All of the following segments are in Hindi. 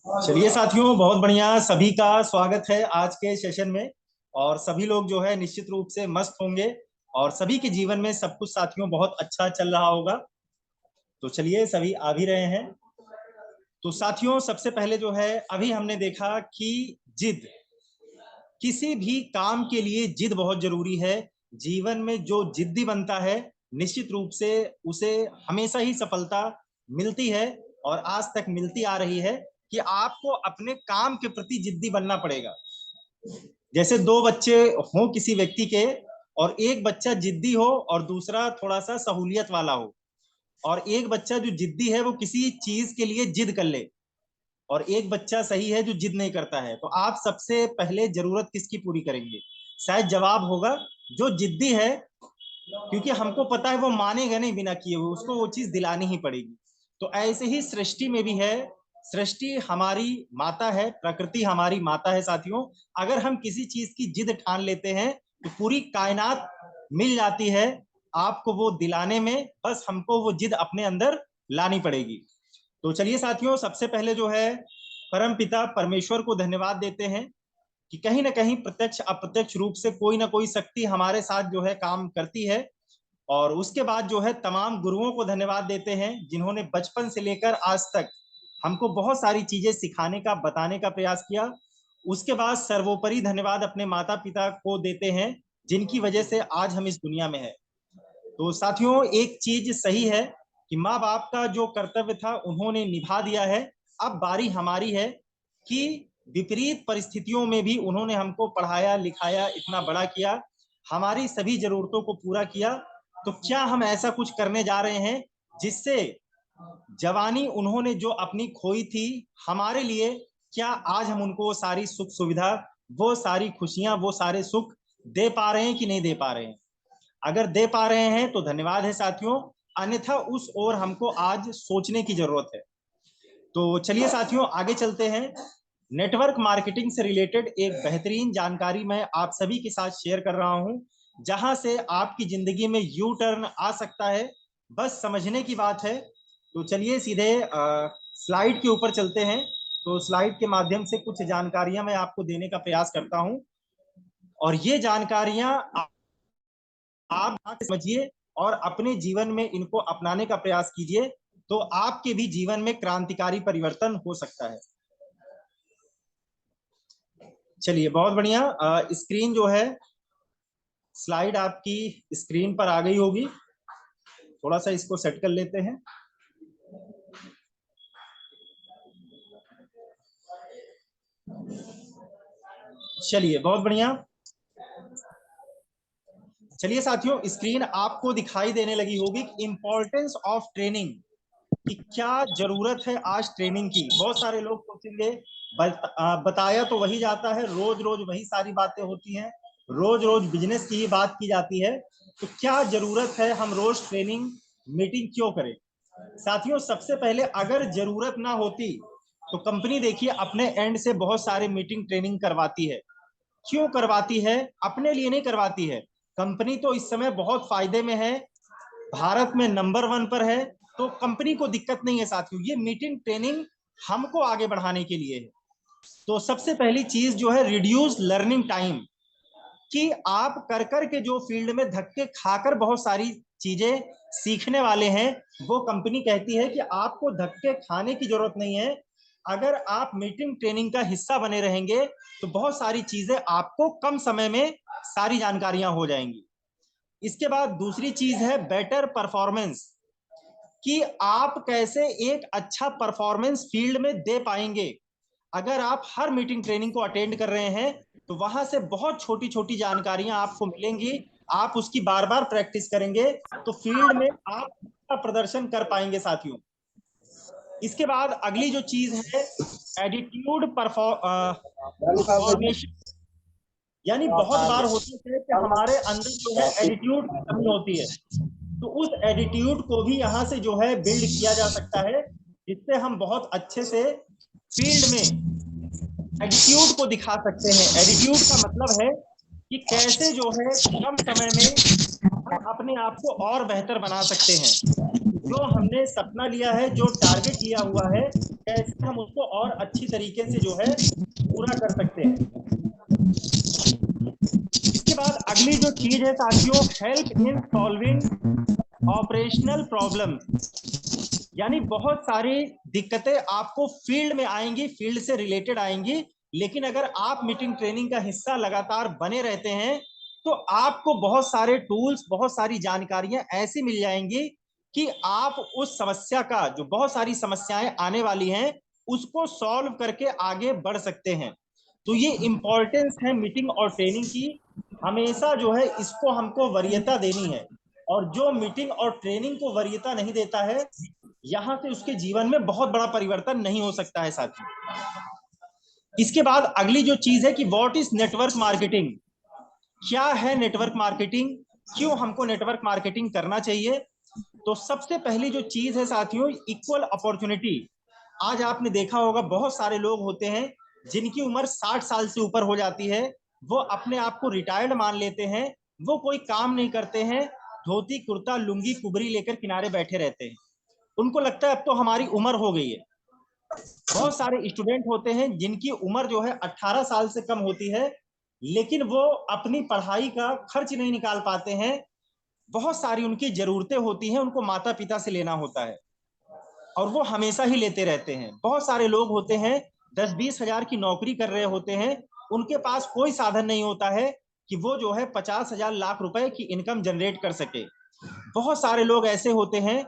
चलिए साथियों, बहुत बढ़िया। सभी का स्वागत है आज के सेशन में। और सभी लोग जो है निश्चित रूप से मस्त होंगे और सभी के जीवन में सब कुछ साथियों बहुत अच्छा चल रहा होगा। तो चलिए, सभी आ भी रहे हैं। तो साथियों, सबसे पहले जो है अभी हमने देखा कि जिद, किसी भी काम के लिए जिद बहुत जरूरी है। जीवन में जो जिद्दी बनता है निश्चित रूप से उसे हमेशा ही सफलता मिलती है और आज तक मिलती आ रही है। कि आपको अपने काम के प्रति जिद्दी बनना पड़ेगा। जैसे दो बच्चे हों किसी व्यक्ति के, और एक बच्चा जिद्दी हो और दूसरा थोड़ा सा सहूलियत वाला हो, और एक बच्चा जो जिद्दी है वो किसी चीज के लिए जिद कर ले, और एक बच्चा सही है जो जिद नहीं करता है, तो आप सबसे पहले जरूरत किसकी पूरी करेंगे? शायद जवाब होगा जो जिद्दी है, क्योंकि हमको पता है वो मानेगा नहीं बिना किए हुए, उसको वो चीज दिलानी ही पड़ेगी। तो ऐसे ही सृष्टि में भी है। सृष्टि हमारी माता है, प्रकृति हमारी माता है साथियों। अगर हम किसी चीज की जिद ठान लेते हैं तो पूरी कायनात मिल जाती है आपको वो दिलाने में, बस हमको वो जिद अपने अंदर लानी पड़ेगी। तो चलिए साथियों, सबसे पहले जो है परम पिता परमेश्वर को धन्यवाद देते हैं कि कहीं ना कहीं प्रत्यक्ष अप्रत्यक्ष रूप से कोई ना कोई शक्ति हमारे साथ जो है काम करती है। और उसके बाद जो है तमाम गुरुओं को धन्यवाद देते हैं जिन्होंने बचपन से लेकर आज तक हमको बहुत सारी चीजें सिखाने का, बताने का प्रयास किया। उसके बाद सर्वोपरि धन्यवाद अपने माता पिता को देते हैं जिनकी वजह से आज हम इस दुनिया में है। तो साथियों, एक चीज सही है कि माँ बाप का जो कर्तव्य था उन्होंने निभा दिया है। अब बारी हमारी है कि विपरीत परिस्थितियों में भी उन्होंने हमको पढ़ाया लिखाया, इतना बड़ा किया, हमारी सभी जरूरतों को पूरा किया। तो क्या हम ऐसा कुछ करने जा रहे हैं जिससे जवानी उन्होंने जो अपनी खोई थी हमारे लिए, क्या आज हम उनको वो सारी सुख सुविधा, वो सारी खुशियां, वो सारे सुख दे पा रहे हैं कि नहीं दे पा रहे हैं? अगर दे पा रहे हैं तो धन्यवाद है साथियों, अन्यथा उस ओर हमको आज सोचने की जरूरत है। तो चलिए साथियों, आगे चलते हैं। नेटवर्क मार्केटिंग से रिलेटेड एक बेहतरीन जानकारी मैं आप सभी के साथ शेयर कर रहा हूं, जहां से आपकी जिंदगी में यू टर्न आ सकता है। बस समझने की बात है। तो चलिए सीधे स्लाइड के ऊपर चलते हैं। तो स्लाइड के माध्यम से कुछ जानकारियां मैं आपको देने का प्रयास करता हूं, और ये जानकारियां आप समझिए और अपने जीवन में इनको अपनाने का प्रयास कीजिए, तो आपके भी जीवन में क्रांतिकारी परिवर्तन हो सकता है। चलिए, बहुत बढ़िया। स्क्रीन जो है, स्लाइड आपकी स्क्रीन पर आ गई होगी। थोड़ा सा इसको सेट कर लेते हैं। चलिए, बहुत बढ़िया। चलिए साथियों, स्क्रीन आपको दिखाई देने लगी होगी। इंपॉर्टेंस ऑफ ट्रेनिंग कि क्या जरूरत है आज ट्रेनिंग की। बहुत सारे लोग सोचेंगे बताया तो वही जाता है, रोज रोज वही सारी बातें होती हैं, रोज रोज बिजनेस की ही बात की जाती है। तो क्या जरूरत है हम रोज ट्रेनिंग मीटिंग क्यों करें? साथियों, सबसे पहले अगर जरूरत ना होती तो कंपनी देखिए अपने एंड से बहुत सारे मीटिंग ट्रेनिंग करवाती है। क्यों करवाती है? अपने लिए नहीं करवाती है। कंपनी तो इस समय बहुत फायदे में है, भारत में नंबर वन पर है, तो कंपनी को दिक्कत नहीं है साथियों। ये मीटिंग ट्रेनिंग हमको आगे बढ़ाने के लिए है। तो सबसे पहली चीज जो है रिड्यूस लर्निंग टाइम, कि आप कर कर के जो फील्ड में धक्के खाकर बहुत सारी चीजें सीखने वाले हैं, वो कंपनी कहती है कि आपको धक्के खाने की जरूरत नहीं है। अगर आप मीटिंग ट्रेनिंग का हिस्सा बने रहेंगे तो बहुत सारी चीजें आपको कम समय में सारी जानकारियां हो जाएंगी। इसके बाद दूसरी चीज है बेटर परफॉर्मेंस, कि आप कैसे एक अच्छा परफॉर्मेंस फील्ड में दे पाएंगे। अगर आप हर मीटिंग ट्रेनिंग को अटेंड कर रहे हैं तो वहां से बहुत छोटी छोटी जानकारियां आपको मिलेंगी, आप उसकी बार बार प्रैक्टिस करेंगे तो फील्ड में आप अच्छा प्रदर्शन कर पाएंगे साथियों। इसके बाद अगली जो चीज है एटीट्यूड परफॉर्मेशन, यानी बहुत बार होता है कि हमारे अंदर जो है एटीट्यूड की कमी होती है। तो उस एटीट्यूड को भी यहाँ से जो है बिल्ड किया जा सकता है, जिससे हम बहुत अच्छे से फील्ड में एटीट्यूड को दिखा सकते हैं। एटीट्यूड का मतलब है कि कैसे जो है कम समय में हम अपने आप को और बेहतर बना सकते हैं। जो हमने सपना लिया है, जो टारगेट लिया हुआ है, कैसे हम उसको और अच्छी तरीके से जो है पूरा कर सकते हैं। इसके बाद अगली जो चीज है साथियों, help in solving operational problems. यानी बहुत सारी दिक्कतें आपको फील्ड में आएंगी, फील्ड से रिलेटेड आएंगी, लेकिन अगर आप मीटिंग ट्रेनिंग का हिस्सा लगातार बने रहते हैं तो आपको बहुत सारे टूल्स, बहुत सारी जानकारियां ऐसी मिल जाएंगी कि आप उस समस्या का, जो बहुत सारी समस्याएं आने वाली हैं, उसको सॉल्व करके आगे बढ़ सकते हैं। तो ये इंपॉर्टेंस है मीटिंग और ट्रेनिंग की। हमेशा जो है इसको हमको वरीयता देनी है, और जो मीटिंग और ट्रेनिंग को वरीयता नहीं देता है, यहां से उसके जीवन में बहुत बड़ा परिवर्तन नहीं हो सकता है साथियों। इसके बाद अगली जो चीज है कि व्हाट इज नेटवर्क मार्केटिंग। क्या है नेटवर्क मार्केटिंग, क्यों हमको नेटवर्क मार्केटिंग करना चाहिए। तो सबसे पहली जो चीज है साथियों, इक्वल अपॉर्चुनिटी। आज आपने देखा होगा बहुत सारे लोग होते हैं जिनकी उम्र 60 साल से ऊपर हो जाती है, वो अपने आप को रिटायर्ड मान लेते हैं, वो कोई काम नहीं करते हैं, धोती कुर्ता लुंगी कुबरी लेकर किनारे बैठे रहते हैं। उनको लगता है अब तो हमारी उम्र हो गई है। बहुत सारे स्टूडेंट होते हैं जिनकी उम्र जो है 18 साल से कम होती है, लेकिन वो अपनी पढ़ाई का खर्च नहीं निकाल पाते हैं। बहुत सारी उनकी जरूरतें होती हैं, उनको माता पिता से लेना होता है, और वो हमेशा ही लेते रहते हैं। बहुत सारे लोग होते हैं 10-20 हजार की नौकरी कर रहे होते हैं, उनके पास कोई साधन नहीं होता है कि वो जो है 50,000 लाख रुपए की इनकम जनरेट कर सके। बहुत सारे लोग ऐसे होते हैं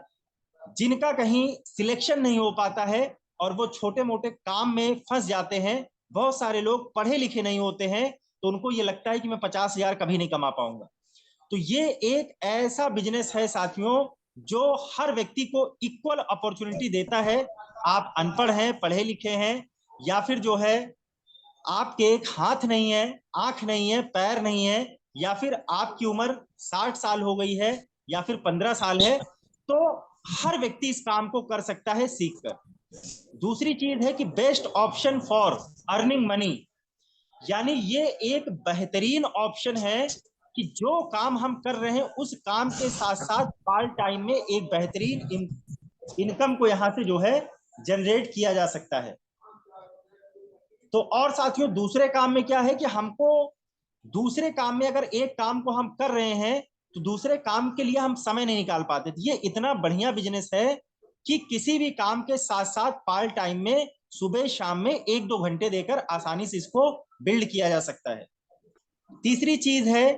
जिनका कहीं सिलेक्शन नहीं हो पाता है और वो छोटे मोटे काम में फंस जाते हैं। बहुत सारे लोग पढ़े लिखे नहीं होते हैं, तो उनको ये लगता है कि मैं 50,000 कभी नहीं कमा पाऊंगा। तो ये एक ऐसा बिजनेस है साथियों जो हर व्यक्ति को इक्वल अपॉर्चुनिटी देता है। आप अनपढ़ हैं, पढ़े लिखे हैं, या फिर जो है आपके एक हाथ नहीं है, आंख नहीं है, पैर नहीं है, या फिर आपकी उम्र 60 साल हो गई है या फिर 15 साल है, तो हर व्यक्ति इस काम को कर सकता है सीखकर। दूसरी चीज है कि best option for earning money. यानी ये एक बेहतरीन ऑप्शन है कि जो काम हम कर रहे हैं उस काम के साथ साथ पार्ट टाइम में एक बेहतरीन इनकम को यहां से जो है जनरेट किया जा सकता है। तो और साथियों दूसरे काम में क्या है कि हमको दूसरे काम में, अगर एक काम को हम कर रहे हैं तो दूसरे काम के लिए हम समय नहीं निकाल पाते। ये इतना बढ़िया बिजनेस है कि किसी भी काम के साथ साथ पार्ट टाइम में सुबह शाम में 1-2 घंटे देकर आसानी से इसको बिल्ड किया जा सकता है। तीसरी चीज है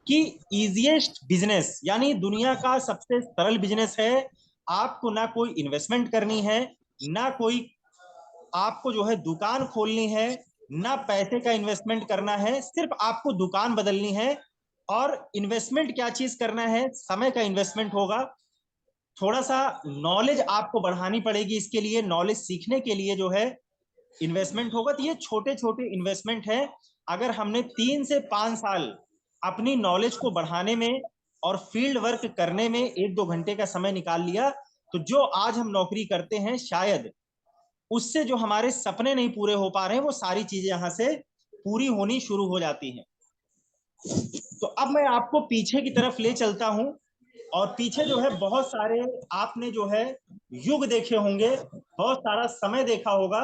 कि इजीएस्ट बिजनेस, यानी दुनिया का सबसे सरल बिजनेस है। आपको ना कोई इन्वेस्टमेंट करनी है, ना कोई आपको जो है दुकान खोलनी है, ना पैसे का इन्वेस्टमेंट करना है, सिर्फ आपको दुकान बदलनी है। और इन्वेस्टमेंट क्या चीज करना है, समय का इन्वेस्टमेंट होगा। थोड़ा सा नॉलेज आपको बढ़ानी पड़ेगी, इसके लिए नॉलेज सीखने के लिए जो है इन्वेस्टमेंट होगा। तो ये छोटे छोटे इन्वेस्टमेंट है। अगर हमने 3 से 5 साल अपनी नॉलेज को बढ़ाने में और फील्ड वर्क करने में 1-2 घंटे का समय निकाल लिया, तो जो आज हम नौकरी करते हैं शायद उससे जो हमारे सपने नहीं पूरे हो पा रहे हैं वो सारी चीजें यहां से पूरी होनी शुरू हो जाती हैं। तो अब मैं आपको पीछे की तरफ ले चलता हूं, और पीछे जो है बहुत सारे आपने जो है युग देखे होंगे, बहुत सारा समय देखा होगा।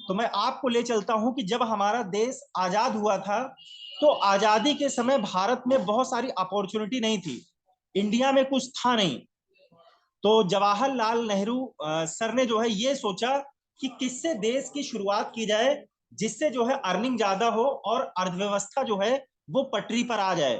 तो मैं आपको ले चलता हूं कि जब हमारा देश आजाद हुआ था, तो आजादी के समय भारत में बहुत सारी अपॉर्चुनिटी नहीं थी, इंडिया में कुछ था नहीं। तो जवाहरलाल नेहरू सर ने जो है ये सोचा कि किससे देश की शुरुआत की जाए जिससे जो है अर्निंग ज्यादा हो और अर्थव्यवस्था जो है वो पटरी पर आ जाए।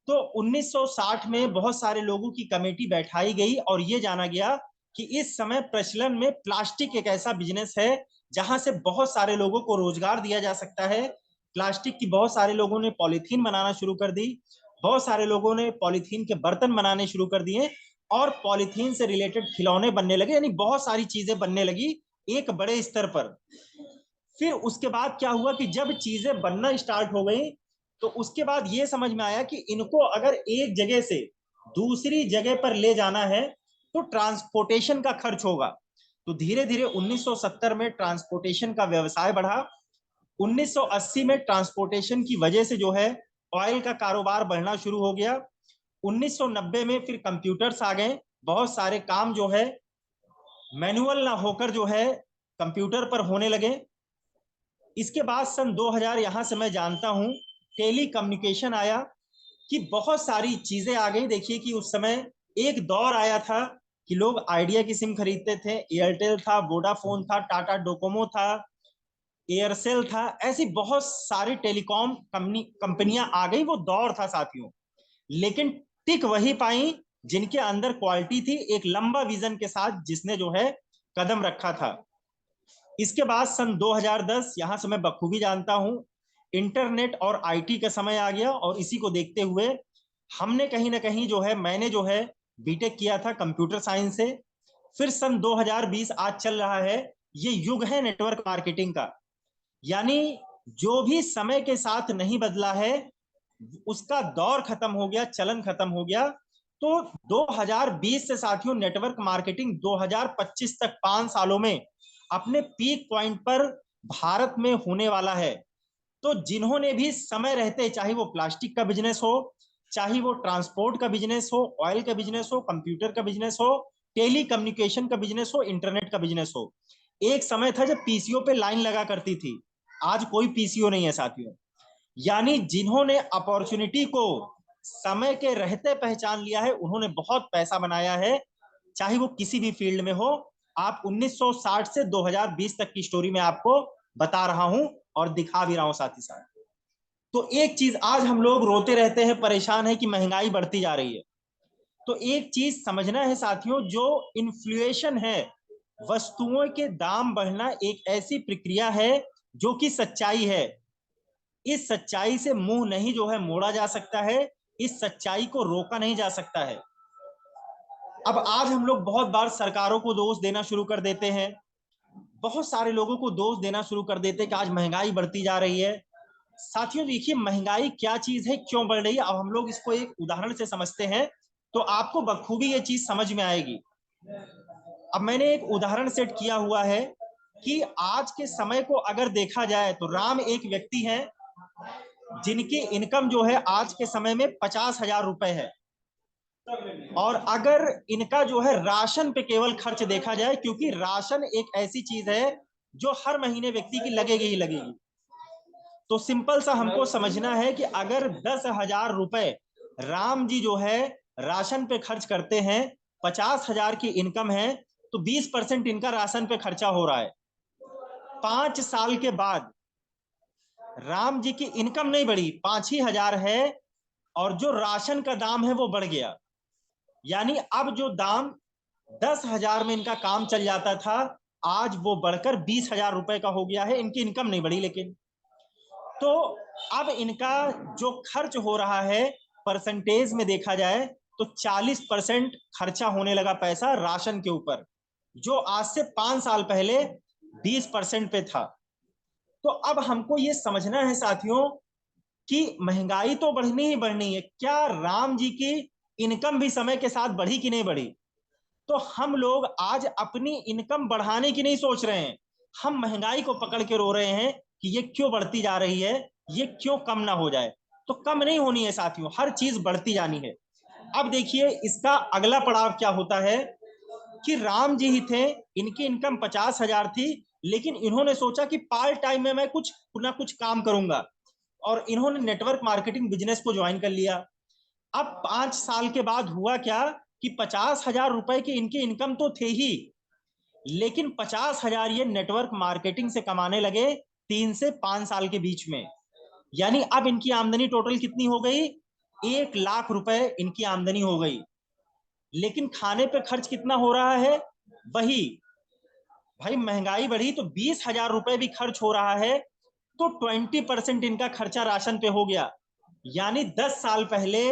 तो 1960 में बहुत सारे लोगों की कमेटी बैठाई गई और ये जाना गया कि इस समय प्रचलन में प्लास्टिक एक ऐसा बिजनेस है जहां से बहुत सारे लोगों को रोजगार दिया जा सकता है। प्लास्टिक की बहुत सारे लोगों ने पॉलीथीन बनाना शुरू कर दी, बहुत सारे लोगों ने पॉलीथीन के बर्तन बनाने शुरू कर दिए, और पॉलीथीन से रिलेटेड खिलौने बनने लगे, यानी बहुत सारी चीजें बनने लगी एक बड़े स्तर पर। फिर उसके बाद क्या हुआ कि जब चीजें बनना स्टार्ट हो गई, तो उसके बाद ये समझ में आया कि इनको अगर एक जगह से दूसरी जगह पर ले जाना है तो ट्रांसपोर्टेशन का खर्च होगा। तो धीरे धीरे 1970 में ट्रांसपोर्टेशन का व्यवसाय बढ़ा। 1980 में ट्रांसपोर्टेशन की वजह से जो है ऑयल का कारोबार बढ़ना शुरू हो गया। 1990 में फिर कंप्यूटर्स आ गए, बहुत सारे काम जो है मैनुअल ना होकर जो है कंप्यूटर पर होने लगे। इसके बाद सन 2000 यहां से मैं जानता हूं टेली कम्युनिकेशन आया, कि बहुत सारी चीजें आ गई। देखिए कि उस समय एक दौर आया था कि लोग आइडिया की सिम खरीदते थे, एयरटेल था, वोडाफोन था, टाटा डोकोमो था, एयरसेल था, ऐसी बहुत सारी टेलीकॉम कंपनियां आ गई। वो दौर था साथियों, लेकिन टिक वही पाई जिनके अंदर क्वालिटी थी, एक लंबा विजन के साथ जिसने जो है कदम रखा था। इसके बाद सन 2010 यहां से मैं बखूबी जानता हूं इंटरनेट और आईटी का समय आ गया, और इसी को देखते हुए हमने कहीं ना कहीं जो है, मैंने जो है बीटेक किया था कंप्यूटर साइंस से। फिर सन 2020 आज चल रहा है, ये युग है नेटवर्क मार्केटिंग का। यानी जो भी समय के साथ नहीं बदला है उसका दौर खत्म हो गया, चलन खत्म हो गया। तो 2020 से साथियों नेटवर्क मार्केटिंग 2025 तक 5 सालों में अपने पीक पॉइंट पर भारत में होने वाला है। तो जिन्होंने भी समय रहते, चाहे वो प्लास्टिक का बिजनेस हो, चाहे वो ट्रांसपोर्ट का बिजनेस हो, ऑयल का बिजनेस हो, कंप्यूटर का बिजनेस हो, टेली कम्युनिकेशन का बिजनेस हो, इंटरनेट का बिजनेस हो। एक समय था जब पीसीओ पे लाइन लगा करती थी, आज कोई पीसीओ नहीं है साथियों। यानी जिन्होंने अपॉर्चुनिटी को समय के रहते पहचान लिया है उन्होंने बहुत पैसा बनाया है, चाहे वो किसी भी फील्ड में हो। आप 1960 से 2020 तक की स्टोरी में आपको बता रहा हूं और दिखा भी रहा हूं साथ ही साथ। तो एक चीज, आज हम लोग रोते रहते हैं, परेशान है कि महंगाई बढ़ती जा रही है। तो एक चीज समझना है साथियों, जो इन्फ्लेशन है, वस्तुओं के दाम बढ़ना एक ऐसी प्रक्रिया है जो कि सच्चाई है। इस सच्चाई से मुंह नहीं जो है मोड़ा जा सकता है, इस सच्चाई को रोका नहीं जा सकता है। अब आज हम लोग बहुत बार सरकारों को दोष देना शुरू कर देते हैं, बहुत सारे लोगों को दोष देना शुरू कर देते हैं कि आज महंगाई बढ़ती जा रही है। साथियों देखिए, महंगाई क्या चीज है, क्यों बढ़ रही है, अब हम लोग इसको एक उदाहरण से समझते हैं तो आपको बखूबी ये चीज समझ में आएगी। अब मैंने एक उदाहरण सेट किया हुआ है कि आज के समय को अगर देखा जाए तो राम एक व्यक्ति है जिनकी इनकम जो है आज के समय में 50,000 रुपए है। और अगर इनका जो है राशन पे केवल खर्च देखा जाए, क्योंकि राशन एक ऐसी चीज है जो हर महीने व्यक्ति की लगेगी ही लगेगी, तो सिंपल सा हमको समझना है कि अगर 10,000 रुपए राम जी जो है राशन पे खर्च करते हैं, 50,000 की इनकम है, तो 20% इनका राशन पे खर्चा हो रहा है। 5 साल के बाद राम जी की इनकम नहीं बढ़ी, 5 ही हजार है, और जो राशन का दाम है वो बढ़ गया। यानी अब जो दाम 10,000 में इनका काम चल जाता था, आज वो बढ़कर 20,000 रुपए का हो गया है। इनकी इनकम नहीं बढ़ी लेकिन। तो अब इनका जो खर्च हो रहा है परसेंटेज में देखा जाए तो 40% खर्चा होने लगा पैसा राशन के ऊपर, जो आज से 5 साल पहले 20% पे था। तो अब हमको ये समझना है साथियों कि महंगाई तो बढ़नी ही बढ़नी है, क्या राम जी की इनकम भी समय के साथ बढ़ी कि नहीं बढ़ी? तो हम लोग आज अपनी इनकम बढ़ाने की नहीं सोच रहे हैं, हम महंगाई को पकड़ के रो रहे हैं कि ये क्यों बढ़ती जा रही है, ये क्यों कम ना हो जाए। तो कम नहीं होनी है साथियों, हर चीज बढ़ती जानी है। अब देखिए इसका अगला पड़ाव क्या होता है कि राम जी ही थे, इनकी इनकम 50,000 थी, लेकिन इन्होंने सोचा कि पार्ट टाइम में मैं कुछ ना कुछ काम करूंगा, और इन्होंने नेटवर्क मार्केटिंग बिजनेस को ज्वाइन कर लिया। अब 5 साल के बाद हुआ क्या कि 50,000 रुपए की इनकी इनकम तो थे ही, लेकिन 50,000 ये नेटवर्क मार्केटिंग से कमाने लगे 3 से 5 साल के बीच में। यानी अब इनकी आमदनी टोटल कितनी हो गई? 1 लाख रुपए इनकी आमदनी हो गई। लेकिन खाने पे खर्च कितना हो रहा है? वही, भाई महंगाई बढ़ी तो 20,000 रुपए भी खर्च हो रहा है, तो 20% इनका खर्चा राशन पे हो गया। यानी 10 साल पहले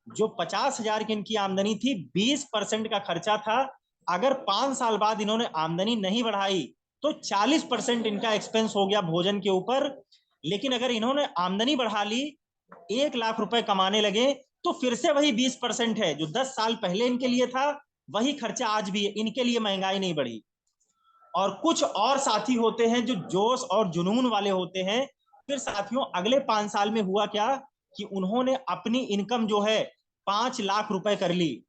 जो 50,000 की इनकी आमदनी थी, 20% का खर्चा था। अगर 5 साल बाद इन्होंने आमदनी नहीं बढ़ाई तो 40% इनका एक्सपेंस हो गया भोजन के ऊपर। लेकिन अगर इन्होंने आमदनी बढ़ा ली, 1 लाख रुपए कमाने लगे, तो फिर से वही 20% है जो 10 साल पहले इनके लिए था, वही खर्चा आज भी है, इनके लिए महंगाई नहीं बढ़ी। और कुछ और साथी होते हैं जो जोश और जुनून वाले होते हैं। फिर साथियों अगले 5 साल में हुआ क्या कि उन्होंने अपनी इनकम जो है 5 लाख रुपए कर ली,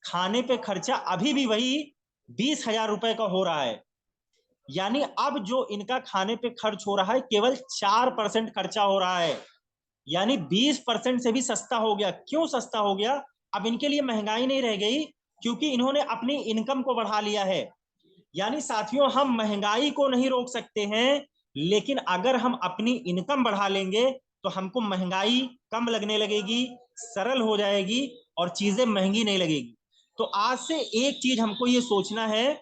खाने पे खर्चा अभी भी वही 20,000 रुपए का हो रहा है। यानी अब जो इनका खाने पे खर्च हो रहा है केवल 4% खर्चा हो रहा है, यानी 20% से भी सस्ता हो गया। क्यों सस्ता हो गया? अब इनके लिए महंगाई नहीं रह गई, क्योंकि इन्होंने अपनी इनकम को बढ़ा लिया है। यानी साथियों, हम महंगाई को नहीं रोक सकते हैं, लेकिन अगर हम अपनी इनकम बढ़ा लेंगे तो हमको महंगाई कम लगने लगेगी, सरल हो जाएगी और चीजें महंगी नहीं लगेगी। तो आज से एक चीज हमको ये सोचना है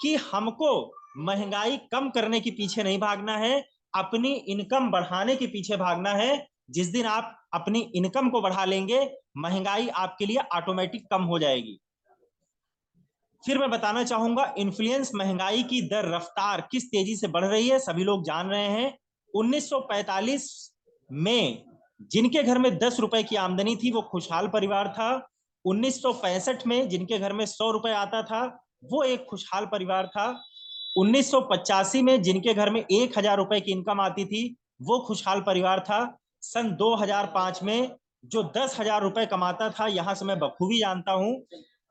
कि हमको महंगाई कम करने के पीछे नहीं भागना है, अपनी इनकम बढ़ाने के पीछे भागना है। जिस दिन आप अपनी इनकम को बढ़ा लेंगे, महंगाई आपके लिए ऑटोमेटिक कम हो जाएगी। फिर मैं बताना चाहूंगा इन्फ्लुएंस महंगाई की दर रफ्तार किस तेजी से बढ़ रही है, सभी लोग जान रहे हैं। 1945 में जिनके घर में 10 रुपए की आमदनी थी वो खुशहाल परिवार था। 1965 में जिनके घर में 100 रुपए आता था वो एक खुशहाल परिवार था। 1985 में जिनके घर में 1,000 रुपए की इनकम आती थी वो खुशहाल परिवार था। सन 2005 में जो 10,000 रुपए कमाता था, यहां से मैं बखूबी जानता हूं,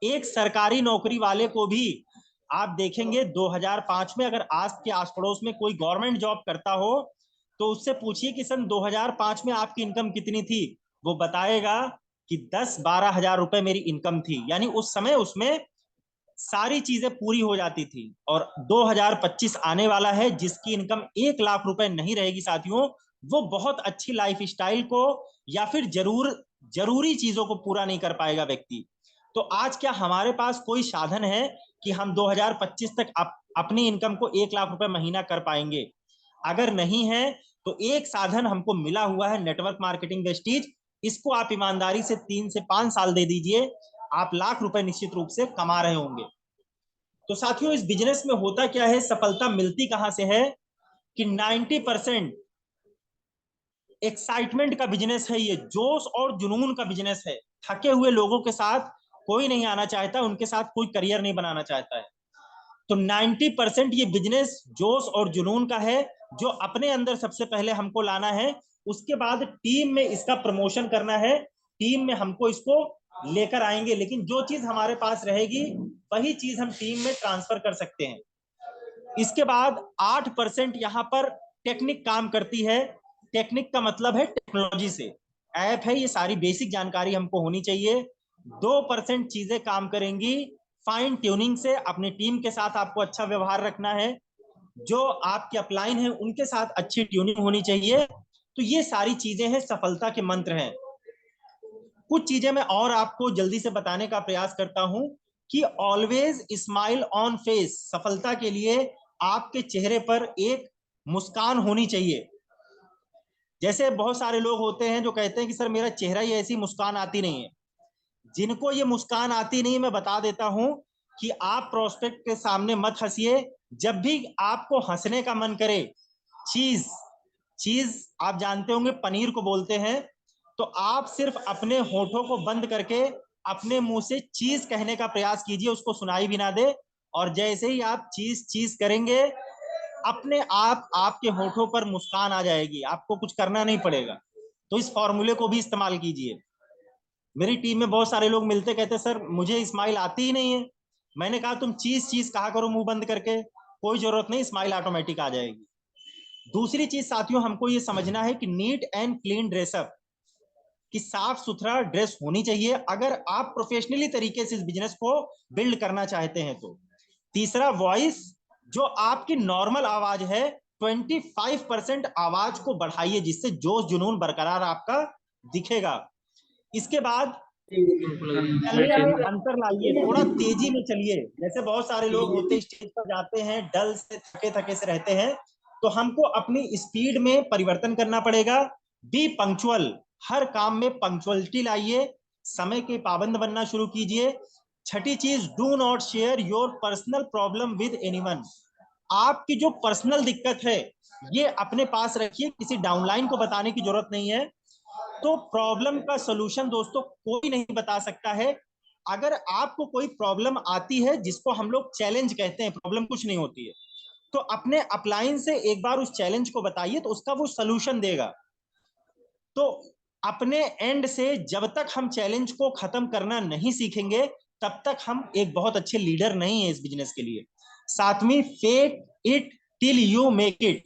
एक सरकारी नौकरी वाले को भी आप देखेंगे 2005 में अगर आज के आस पड़ोस में कोई गवर्नमेंट जॉब करता हो तो उससे पूछिए कि सन 2005 में आपकी इनकम कितनी थी, वो बताएगा कि 10-12 हजार रुपए मेरी इनकम थी। यानी उस समय उसमें सारी चीजें पूरी हो जाती थी। और 2025 आने वाला है, जिसकी इनकम 1 लाख रुपए नहीं रहेगी साथियों, वो बहुत अच्छी लाइफ स्टाइल को या फिर जरूरी चीजों को पूरा नहीं कर पाएगा व्यक्ति। तो आज क्या हमारे पास कोई साधन है कि हम 2025 तक अपनी इनकम को 1 लाख रुपए महीना कर पाएंगे? अगर नहीं है तो एक साधन हमको मिला हुआ है, नेटवर्क मार्केटिंग वेस्टीज। इसको आप ईमानदारी से 3 से 5 साल दे दीजिए, आप लाख रुपए निश्चित रूप से कमा रहे होंगे। तो साथियों, इस बिजनेस में होता क्या है, सफलता मिलती कहां से है कि 90% एक्साइटमेंट का बिजनेस है, ये जोश और जुनून का बिजनेस है। थके हुए लोगों के साथ कोई नहीं आना चाहता, उनके साथ कोई करियर नहीं बनाना चाहता है। तो 90% ये बिजनेस जोश और जुनून का है, जो अपने अंदर सबसे पहले हमको लाना है। उसके बाद टीम में इसका प्रमोशन करना है, टीम में हमको इसको लेकर आएंगे। लेकिन जो चीज हमारे पास रहेगी वही चीज हम टीम में ट्रांसफर कर सकते हैं। इसके बाद 8% यहाँ पर टेक्निक काम करती है। टेक्निक का मतलब है टेक्नोलॉजी से, ऐप है, ये सारी बेसिक जानकारी हमको होनी चाहिए। 2% चीजें काम करेंगी फाइन ट्यूनिंग से। अपनी टीम के साथ आपको अच्छा व्यवहार रखना है, जो आपके अपलाइन है उनके साथ अच्छी ट्यूनिंग होनी चाहिए। तो ये सारी चीजें हैं, सफलता के मंत्र हैं। कुछ चीजें मैं और आपको जल्दी से बताने का प्रयास करता हूं कि ऑलवेज स्माइल ऑन फेस। सफलता के लिए आपके चेहरे पर एक मुस्कान होनी चाहिए। जैसे बहुत सारे लोग होते हैं जो कहते हैं कि सर मेरा चेहरा ही ऐसी मुस्कान आती नहीं है। जिनको ये मुस्कान आती नहीं, मैं बता देता हूं कि आप प्रोस्पेक्ट के सामने मत हंसिए। जब भी आपको हंसने का मन करे, चीज चीज आप जानते होंगे पनीर को बोलते हैं, तो आप सिर्फ अपने होठों को बंद करके अपने मुंह से चीज कहने का प्रयास कीजिए, उसको सुनाई भी ना दे। और जैसे ही आप चीज चीज करेंगे, अपने आप आपके होठों पर मुस्कान आ जाएगी, आपको कुछ करना नहीं पड़ेगा। तो इस फॉर्मूले को भी इस्तेमाल कीजिए। मेरी टीम में बहुत सारे लोग मिलते, कहते सर मुझे स्माइल आती ही नहीं है। मैंने कहा तुम चीज चीज कहा करो मुंह बंद करके, कोई जरूरत नहीं, स्माइल ऑटोमेटिक आ जाएगी। दूसरी चीज साथियों, हमको ये समझना है कि नीट एंड क्लीन ड्रेसअप, कि साफ सुथरा ड्रेस होनी चाहिए अगर आप प्रोफेशनली तरीके से इस बिजनेस को बिल्ड करना चाहते हैं तो। तीसरा, वॉइस, जो आपकी नॉर्मल आवाज है 25% आवाज को बढ़ाइए, जिससे जोश जुनून बरकरार आपका दिखेगा। इसके बाद अंतर लाइए, थोड़ा तेजी में चलिए। जैसे बहुत सारे लोग होते स्टेज पर जाते हैं डल से, थके थके से रहते हैं, तो हमको अपनी स्पीड में परिवर्तन करना पड़ेगा। बी पंक्चुअल, हर काम में पंक्चुअलिटी लाइए, समय के पाबंद बनना शुरू कीजिए। छठी चीज, do not share your personal problem with anyone. आपकी जो पर्सनल दिक्कत है ये अपने पास रखिए, किसी डाउनलाइन को बताने की जरूरत नहीं है। तो प्रॉब्लम का सोल्यूशन दोस्तों कोई नहीं बता सकता है। अगर आपको कोई प्रॉब्लम आती है, जिसको हम लोग चैलेंज कहते हैं, प्रॉब्लम कुछ नहीं होती है, तो अपने अपलाइन से एक बार उस चैलेंज को बताइए, तो उसका वो सोल्यूशन देगा। तो अपने एंड से जब तक हम चैलेंज को खत्म करना नहीं सीखेंगे, तब तक हम एक बहुत अच्छे लीडर नहीं है इस बिजनेस के लिए। सातवीं, fake it till you make it,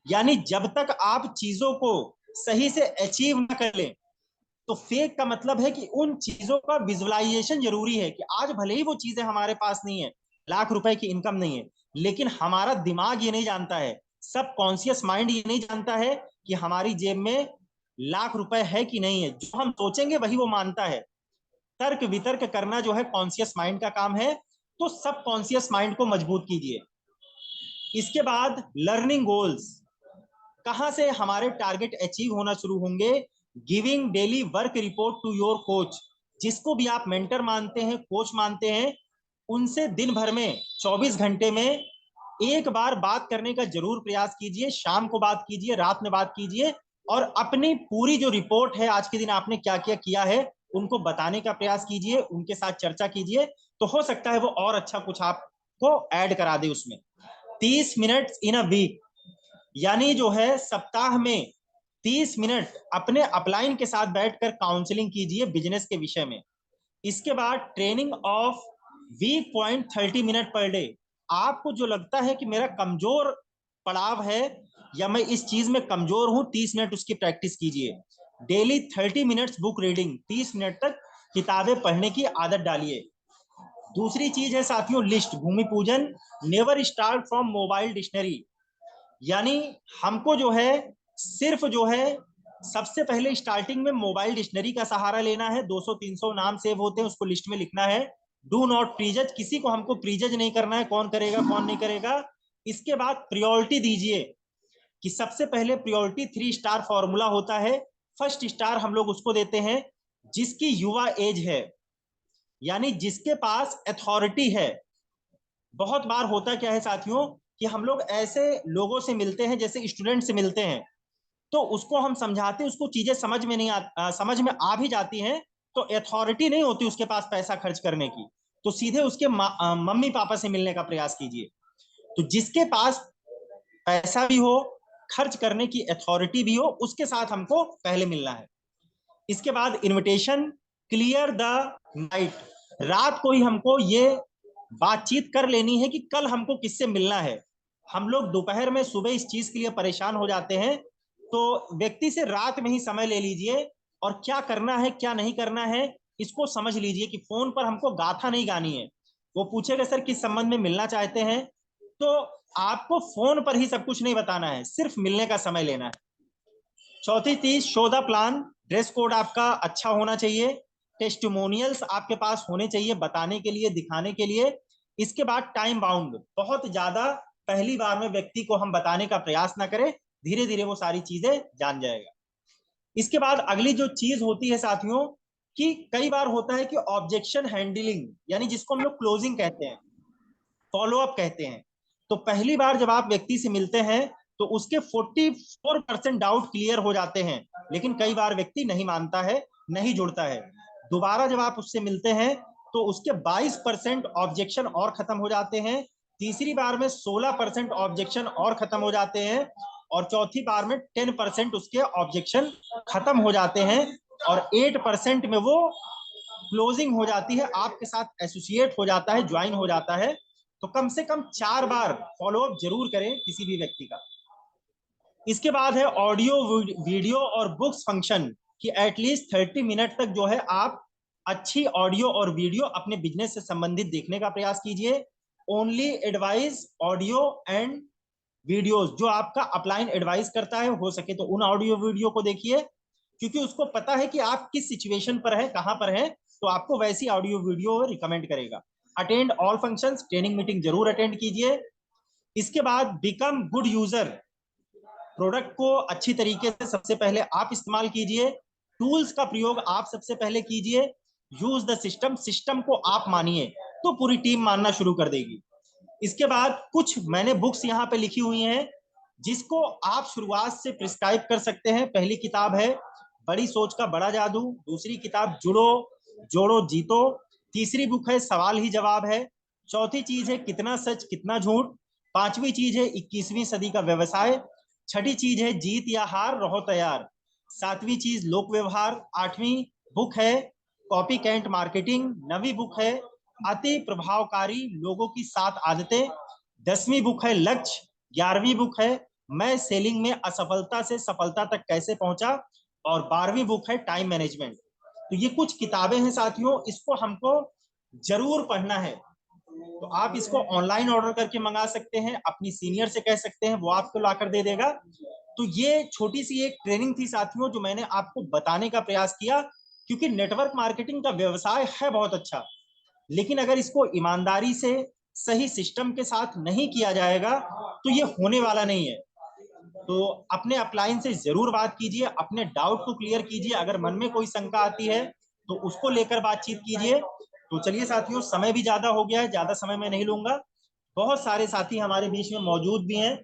यानी जब तक आप चीजों को सही से अचीव ना कर लें, तो फेक का मतलब है कि उन चीजों का विजुअलाइजेशन जरूरी है कि आज भले ही वो चीजें हमारे पास नहीं है, लाख रुपए की इनकम नहीं है, लेकिन हमारा दिमाग ये नहीं जानता है, सब कॉन्शियस माइंड ये नहीं जानता है कि हमारी जेब में लाख रुपए है कि नहीं है। जो हम सोचेंगे वही वो मानता है। तर्क वितर्क करना जो है कॉन्शियस माइंड का काम है, तो सब कॉन्शियस माइंड को मजबूत कीजिए। इसके बाद लर्निंग गोल्स, कहां से हमारे टारगेट अचीव होना शुरू होंगे? Giving daily work report to your coach, जिसको भी आप मेंटर मानते हैं, कोच मानते हैं, उनसे दिन भर में 24 घंटे में एक बार बात करने का जरूर प्रयास कीजिए। शाम को बात कीजिए, रात में बात कीजिए, और अपनी पूरी जो रिपोर्ट है आज के दिन आपने क्या क्या किया है उनको बताने का प्रयास कीजिए, उनके साथ चर्चा कीजिए, तो हो सकता है वो और अच्छा कुछ आपको ऐड करा दे उसमें। 30 मिनट इन अ वीक, यानी जो है सप्ताह में 30 मिनट अपने अपलाइन के साथ बैठकर काउंसलिंग कीजिए बिजनेस के विषय में। इसके बाद training of weak point 30 minute per day, आपको जो लगता है कि मेरा कमजोर पड़ाव है या मैं इस चीज में कमजोर हूं, 30 मिनट उसकी प्रैक्टिस कीजिए। Daily 30 minutes book reading, 30 minute तक किताबें पढ़ने की आदत डालिए। दूसरी चीज है साथियों लिस्ट, भूमि पूजन, never start from mobile dictionary, यानी हमको जो है सिर्फ जो है सबसे पहले स्टार्टिंग में मोबाइल डिक्शनरी का सहारा लेना है। 200-300 नाम सेव होते हैं, उसको लिस्ट में लिखना है। डू नॉट प्रीजज, किसी को हमको प्रीजज नहीं करना है, कौन करेगा कौन नहीं करेगा। इसके बाद प्रियोरिटी दीजिए कि सबसे पहले प्रियोरिटी 3 स्टार फॉर्मूला होता है। फर्स्ट स्टार हम लोग उसको देते हैं जिसकी युवा एज है, यानी जिसके पास अथॉरिटी है। बहुत बार होता क्या है साथियों कि हम लोग ऐसे लोगों से मिलते हैं जैसे स्टूडेंट से मिलते हैं, तो उसको हम समझाते, उसको चीजें समझ में नहीं समझ में आ भी जाती हैं, तो अथॉरिटी नहीं होती उसके पास पैसा खर्च करने की, तो सीधे उसके मम्मी पापा से मिलने का प्रयास कीजिए। तो जिसके पास पैसा भी हो, खर्च करने की अथॉरिटी भी हो, उसके साथ हमको पहले मिलना है। इसके बाद इनविटेशन, क्लियर द नाइट, रात को ही हमको ये बातचीत कर लेनी है कि कल हमको किससे मिलना है। हम लोग दोपहर में सुबह इस चीज के लिए परेशान हो जाते हैं, तो व्यक्ति से रात में ही समय ले लीजिए और क्या करना है क्या नहीं करना है इसको समझ लीजिए कि फोन पर हमको गाथा नहीं गानी है। वो पूछेगा सर किस संबंध में मिलना चाहते हैं, तो आपको फोन पर ही सब कुछ नहीं बताना है, सिर्फ मिलने का समय लेना है। चौथी चीज, show the plan, dress code आपका अच्छा होना चाहिए, टेस्टिमोनियल्स आपके पास होने चाहिए बताने के लिए, दिखाने के लिए। इसके बाद टाइम बाउंड, बहुत ज्यादा पहली बार में व्यक्ति को हम बताने का प्रयास ना करें, धीरे धीरे वो सारी चीजें जान जाएगा। इसके बाद अगली जो चीज होती है साथियों कि कई बार होता है कि ऑब्जेक्शन हैंडलिंग, यानी जिसको हम लोग क्लोजिंग कहते हैं, फॉलो अप कहते हैं। तो पहली बार जब आप व्यक्ति से मिलते हैं तो उसके 44% डाउट क्लियर हो जाते हैं, लेकिन कई बार व्यक्ति नहीं मानता है, नहीं जुड़ता है। दोबारा जब आप उससे मिलते हैं तो उसके 22% ऑब्जेक्शन और खत्म हो जाते हैं, तीसरी बार में 16% ऑब्जेक्शन और खत्म हो जाते हैं, और चौथी बार में 10% उसके ऑब्जेक्शन खत्म हो जाते हैं, और 8% में वो क्लोजिंग हो जाती है, आपके साथ एसोसिएट हो जाता है, ज्वाइन हो जाता है। तो कम से कम 4 बार फॉलोअप जरूर करें किसी भी व्यक्ति का। इसके बाद है ऑडियो वीडियो और बुक्स फंक्शन, कि एटलीस्ट 30 मिनट तक जो है आप अच्छी ऑडियो और वीडियो अपने बिजनेस से संबंधित देखने का प्रयास कीजिए। Only advice audio and videos, जो आपका अपलाइन एडवाइस करता है हो सके तो उन ऑडियो वीडियो को देखिए, क्योंकि उसको पता है कि आप किस सिचुएशन पर है, कहां पर है, तो आपको वैसी ऑडियो वीडियो रिकमेंड करेगा। Attend all functions, training meeting जरूर अटेंड कीजिए। इसके बाद बिकम गुड यूजर, प्रोडक्ट को अच्छी तरीके से सबसे पहले आप इस्तेमाल कीजिए, टूल्स का प्रयोग आप सबसे पहले कीजिए, यूज द सिस्टम, सिस्टम को आप मानिए तो पूरी टीम मानना शुरू कर देगी। इसके बाद कुछ मैंने बुक्स यहाँ पे लिखी हुई हैं जिसको आप शुरुआत से प्रिस्क्राइब कर सकते हैं। पहली किताब है बड़ी सोच का बड़ा जादू, दूसरी किताब जुड़ो जोड़ो जीतो, तीसरी बुक है सवाल ही जवाब है, चौथी चीज है कितना सच कितना झूठ, पांचवी चीज है 21वीं सदी का व्यवसाय, छठी चीज है जीत या हार रहो तैयार, सातवीं चीज लोक व्यवहार, आठवीं बुक है कॉपी कैंट मार्केटिंग। 9वीं बुक है अति प्रभावकारी लोगों की 7 आदतें। 10वीं बुक है लक्ष्य। 11वीं बुक है मैं सेलिंग में असफलता से सफलता तक कैसे पहुंचा। और 12वीं बुक है टाइम मैनेजमेंट। तो ये कुछ किताबें हैं साथियों, इसको हमको जरूर पढ़ना है। तो आप इसको ऑनलाइन ऑर्डर करके मंगा सकते हैं, अपनी सीनियर से कह सकते हैं, वो आपको लाकर दे देगा। तो ये छोटी सी एक ट्रेनिंग थी साथियों, जो मैंने आपको बताने का प्रयास किया, क्योंकि नेटवर्क मार्केटिंग का व्यवसाय है बहुत अच्छा, लेकिन अगर इसको ईमानदारी से सही सिस्टम के साथ नहीं किया जाएगा तो ये होने वाला नहीं है। तो अपने अपलाइन से जरूर बात कीजिए, अपने डाउट को क्लियर कीजिए, अगर मन में कोई शंका आती है तो उसको लेकर बातचीत कीजिए। तो चलिए साथियों, समय भी ज्यादा हो गया है, ज्यादा समय मैं नहीं लूंगा। बहुत सारे साथी हमारे बीच में मौजूद भी हैं।